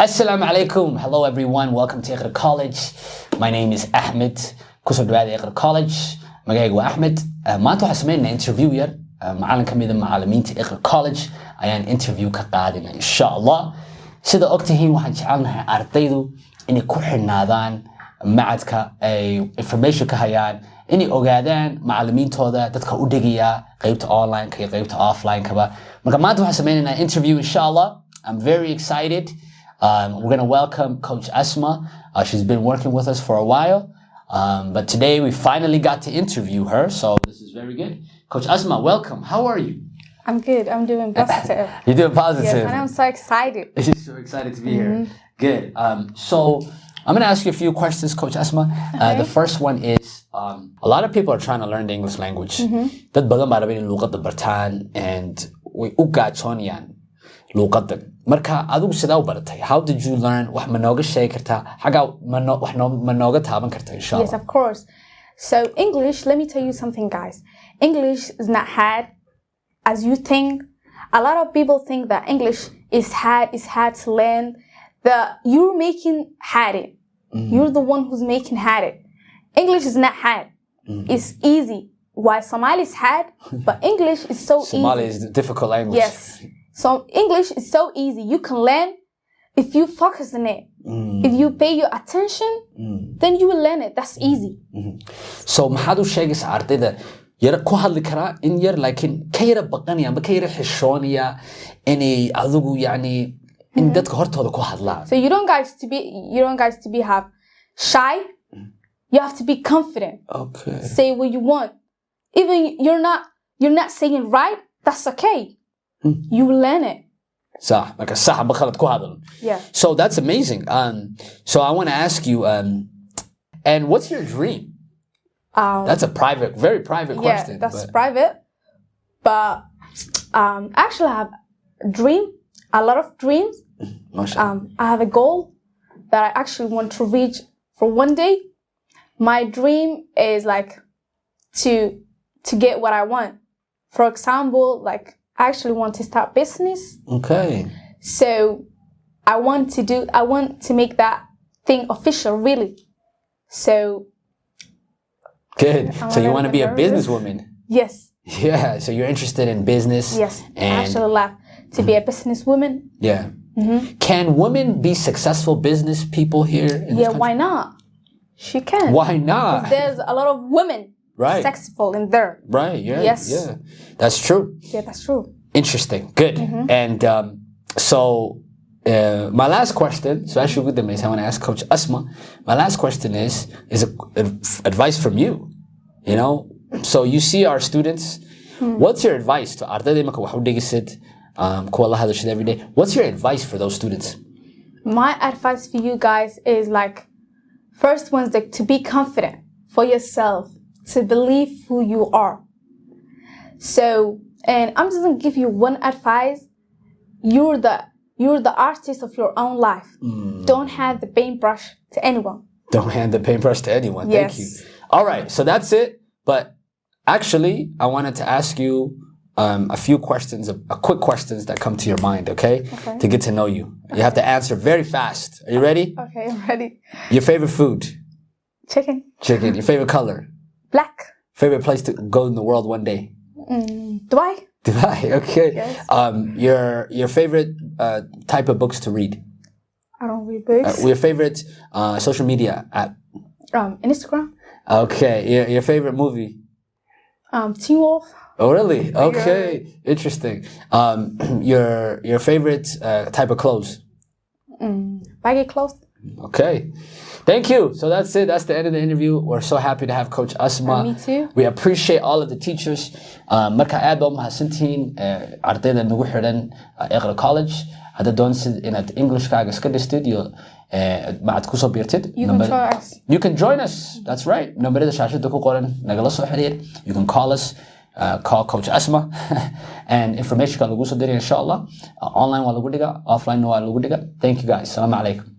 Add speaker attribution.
Speaker 1: Assalamu alaikum. Hello everyone. Welcome to Iqra College. My name is Ahmed. Kusoo dhawaada Iqra College. Magacaygu waa Ahmed. Maanta waxaan sameynaa interview yar. Macallin ka mid ah macallimiinta Iqra College ayaan interview ka qaadinaa insha Allah. Sida ogtihiin waxaan jecelnahay ardaydu inay ku xirnaadaan macadka ay information ka hayaan inay ogaadaan macallimiintooda dadka u dhigaya qaybta online ka iyo qaybta offline kaba. Marka maanta waxaan sameynaa interview insha Allah. I'm very excited. We're going to welcome Coach Asma. She's been working with us for a while. But today we finally got to interview her. So this is very good. Coach Asma, welcome. How are you?
Speaker 2: I'm good. I'm doing positive.
Speaker 1: You're doing positive.
Speaker 2: Yes, and I'm so excited.
Speaker 1: You're so excited to be here. Good. So I'm going to ask you a few questions, Coach Asma. The first one is, a lot of people are trying to learn the English language. Dad badan baa rabeen in luqadda bartaan and way u gaajoonayaan luqadda. Marka adigu sidaa u baratay? How did you learn? Wax ma nooga sheegi kartaa? Xagaa wax ma nooga taaban kartaa insha Allah?
Speaker 2: Yes, of course. So English, let me tell you something, guys. English is not hard as you think. A lot of people think that English is hard to learn. You're making hard it. You're the one who's making hard it. English is not hard. It's easy. Why Somali is hard, but English is so easy.
Speaker 1: Somali is the difficult language.
Speaker 2: Yes. So English is so easy. You can learn if you focus on it. If you pay your attention, then you will learn it. That's easy.
Speaker 1: So maxaad u sheegaysaa ardayda yara ku hadli karaa in yar laakiin ka yara baqanaya amba ka yara xishoonaya inay adigu yani in dadka hortooda ku hadlaan?
Speaker 2: So you don't guys to be have shy. You have to be confident.
Speaker 1: Okay.
Speaker 2: Say what you want. Even you're not saying right, that's okay. You will learn it.
Speaker 1: صح. Like صح بخلط ku hadal.
Speaker 2: Yeah.
Speaker 1: So that's amazing. So I want to ask you, and what's your dream? That's a very private question.
Speaker 2: Yeah, that's private. But actually I have a lot of dreams. I have a goal that I actually want to reach for one day. My dream is like to get what I want. For example, like I actually want to start business.
Speaker 1: Okay.
Speaker 2: So I want to make that thing official, really. So
Speaker 1: good. So you want to be a businesswoman?
Speaker 2: Yes.
Speaker 1: Yeah. So you're interested in business?
Speaker 2: Yes. I actually love to be a businesswoman.
Speaker 1: Yeah. Can women be successful business people here in this country?
Speaker 2: Why not? She can.
Speaker 1: Why not?
Speaker 2: There's a lot of women.
Speaker 1: Right.
Speaker 2: Successful in there.
Speaker 1: Right. Yeah.
Speaker 2: Yes.
Speaker 1: Yeah. That's true.
Speaker 2: Yeah, that's true.
Speaker 1: Interesting. Good. And so my last question, so actually with them is I want to ask Coach Asma. My last question is advice from you. You know, so you see our students. What's your advice to ardayda marka wax u dhigisid kuwa la hadashid every day? What's your advice for those students?
Speaker 2: My advice for you guys is like, first one's like to be confident for yourself, to believe who you are. So, and I'm just gonna give you one advice. You're the artist of your own life. Don't hand the paintbrush to anyone.
Speaker 1: Don't hand the paintbrush to anyone.
Speaker 2: Yes.
Speaker 1: Thank you. All right. So that's it. But actually, I wanted to ask you a few questions, quick questions that come to your mind, okay? To get to know you. You have to answer very fast. Are you ready?
Speaker 2: Okay, I'm ready.
Speaker 1: Your favorite food?
Speaker 2: Chicken.
Speaker 1: Chicken. Your favorite color?
Speaker 2: Black.
Speaker 1: Favorite place to go in the world one day?
Speaker 2: Dubai.
Speaker 1: Dubai. Okay.
Speaker 2: Yes.
Speaker 1: Your favorite type of books to read?
Speaker 2: I don't read books.
Speaker 1: Your favorite social media app?
Speaker 2: Instagram.
Speaker 1: Okay. Your favorite movie?
Speaker 2: Teen Wolf.
Speaker 1: Oh, really? Okay. Interesting. Your favorite type of clothes?
Speaker 2: Baggy clothes.
Speaker 1: Okay. Thank you. So that's it. That's the end of the interview. We're so happy to have Coach Asma.
Speaker 2: Me too.
Speaker 1: We appreciate all of the teachers. Marka aad baa mahadsantihiin ardayda nagu xiran Iqra College. Hadda doonsid inaad Englishkaaga iska dhistid iyo macad kusoo biirtid.
Speaker 2: You can join us.
Speaker 1: You can join us. That's right. Numberada shaashada ku qoran nagala soo xiriir. You can call us. Call Coach Asma and information ka lagu soo diray insha Allah. Online waa lagu dhigaa, offline waa lagu dhigaa. Thank you guys. Assalamu alaikum.